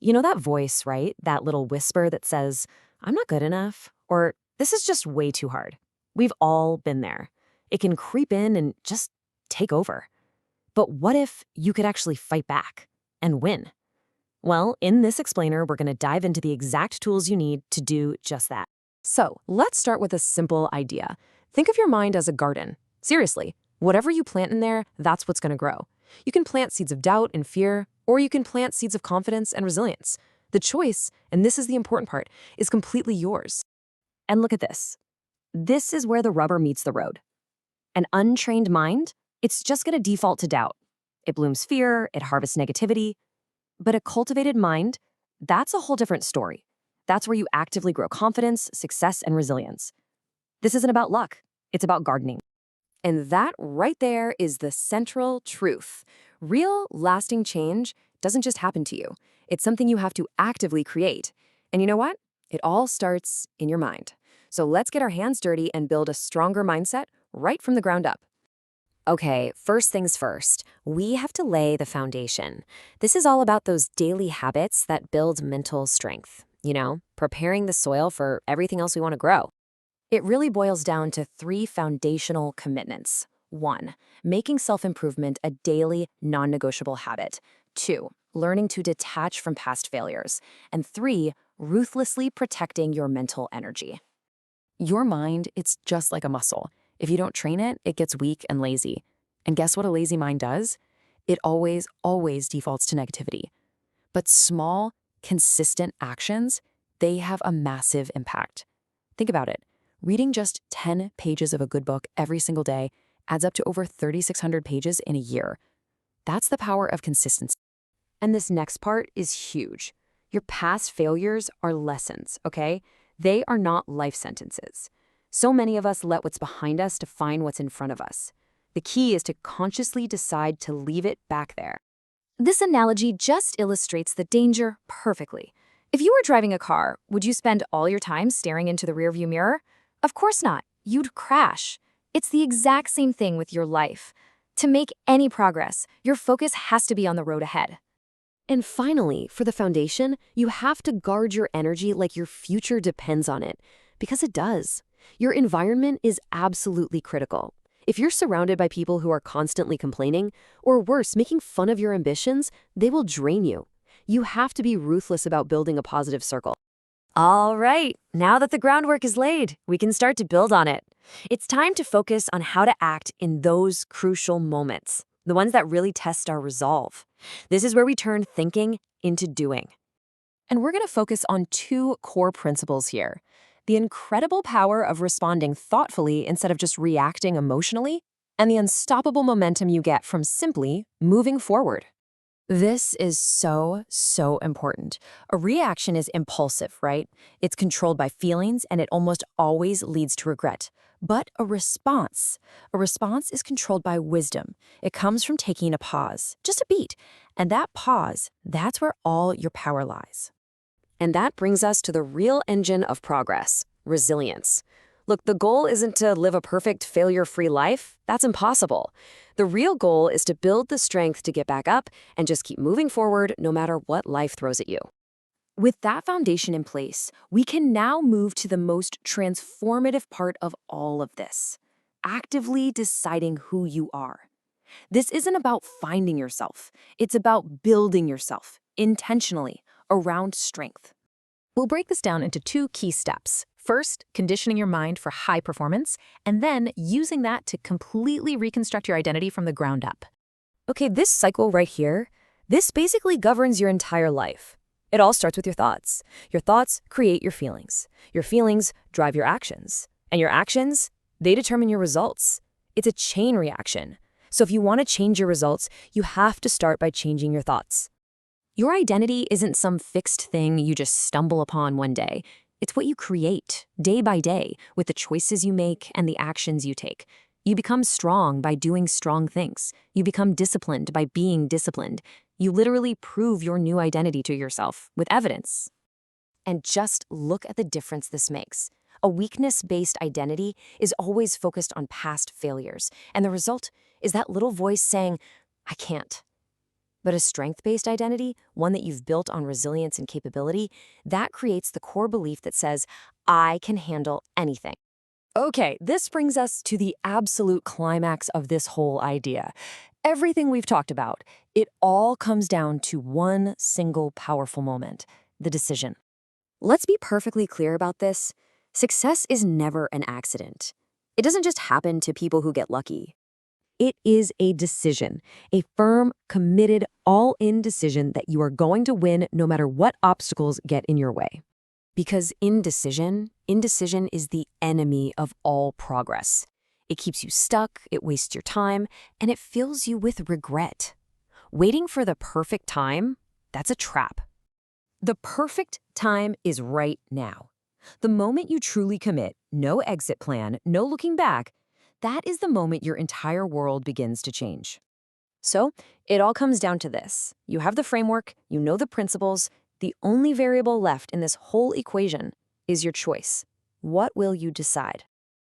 You know that voice, right? That little whisper that says, I'm not good enough, or this is just way too hard. We've all been there. It can creep in and just take over. But what if you could actually fight back and win? Well, in this explainer, we're going to dive into the exact tools you need to do just that. So, let's start with a simple idea. Think of your mind as a garden. Seriously, whatever you plant in there, that's what's going to grow. You can plant seeds of doubt and fear, or you can plant seeds of confidence and resilience. The choice, and this is the important part, is completely yours. And look at this. This is where the rubber meets the road. An untrained mind, it's just going to default to doubt. It blooms fear, it harvests negativity. But a cultivated mind, that's a whole different story. That's where you actively grow confidence, success, and resilience. This isn't about luck, it's about gardening. And that right there is the central truth. Real, lasting change doesn't just happen to you. It's something you have to actively create. And you know what? It all starts in your mind. So let's get our hands dirty and build a stronger mindset right from the ground up. Okay, first things first, we have to lay the foundation. This is all about those daily habits that build mental strength, preparing the soil for everything else we want to grow. It really boils down to 3 foundational commitments. 1, making self-improvement a daily, non-negotiable habit. 2, learning to detach from past failures. And 3, ruthlessly protecting your mental energy. Your mind, it's just like a muscle. If you don't train it, it gets weak and lazy. And guess what a lazy mind does? It always, always defaults to negativity. But small, consistent actions, they have a massive impact. Think about it. Reading just 10 pages of a good book every single day adds up to over 3,600 pages in a year. That's the power of consistency. And this next part is huge. Your past failures are lessons, okay? They are not life sentences. So many of us let what's behind us define what's in front of us. The key is to consciously decide to leave it back there. This analogy just illustrates the danger perfectly. If you were driving a car, would you spend all your time staring into the rearview mirror? Of course not. You'd crash. It's the exact same thing with your life. To make any progress, your focus has to be on the road ahead. And finally, for the foundation, you have to guard your energy like your future depends on it, because it does. Your environment is absolutely critical. If you're surrounded by people who are constantly complaining, or worse, making fun of your ambitions, they will drain you. You have to be ruthless about building a positive circle. All right, now that the groundwork is laid, we can start to build on it. It's time to focus on how to act in those crucial moments, the ones that really test our resolve. This is where we turn thinking into doing. And we're going to focus on 2 core principles here. The incredible power of responding thoughtfully instead of just reacting emotionally, and the unstoppable momentum you get from simply moving forward. This is so, so important. A reaction is impulsive, right? It's controlled by feelings, and it almost always leads to regret. But a response is controlled by wisdom. It comes from taking a pause, just a beat. And that pause, that's where all your power lies. And that brings us to the real engine of progress, resilience. Look, the goal isn't to live a perfect, failure-free life. That's impossible. The real goal is to build the strength to get back up and just keep moving forward no matter what life throws at you. With that foundation in place, we can now move to the most transformative part of all of this, actively deciding who you are. This isn't about finding yourself. It's about building yourself intentionally around strength. We'll break this down into 2 key steps. First, conditioning your mind for high performance, and then using that to completely reconstruct your identity from the ground up. Okay, this cycle right here, this basically governs your entire life. It all starts with your thoughts. Your thoughts create your feelings. Your feelings drive your actions. And your actions, they determine your results. It's a chain reaction. So if you want to change your results, you have to start by changing your thoughts. Your identity isn't some fixed thing you just stumble upon one day. It's what you create, day by day, with the choices you make and the actions you take. You become strong by doing strong things. You become disciplined by being disciplined. You literally prove your new identity to yourself with evidence. And just look at the difference this makes. A weakness-based identity is always focused on past failures, and the result is that little voice saying, I can't. But a strength-based identity, one that you've built on resilience and capability, that creates the core belief that says, I can handle anything. Okay, this brings us to the absolute climax of this whole idea. Everything we've talked about, it all comes down to one single powerful moment, the decision. Let's be perfectly clear about this. Success is never an accident. It doesn't just happen to people who get lucky. It is a decision, a firm, committed, all-in decision that you are going to win no matter what obstacles get in your way. Because indecision is the enemy of all progress. It keeps you stuck, it wastes your time, and it fills you with regret. Waiting for the perfect time, that's a trap. The perfect time is right now. The moment you truly commit, no exit plan, no looking back, that is the moment your entire world begins to change. So, it all comes down to this. You have the framework, you know the principles. The only variable left in this whole equation is your choice. What will you decide?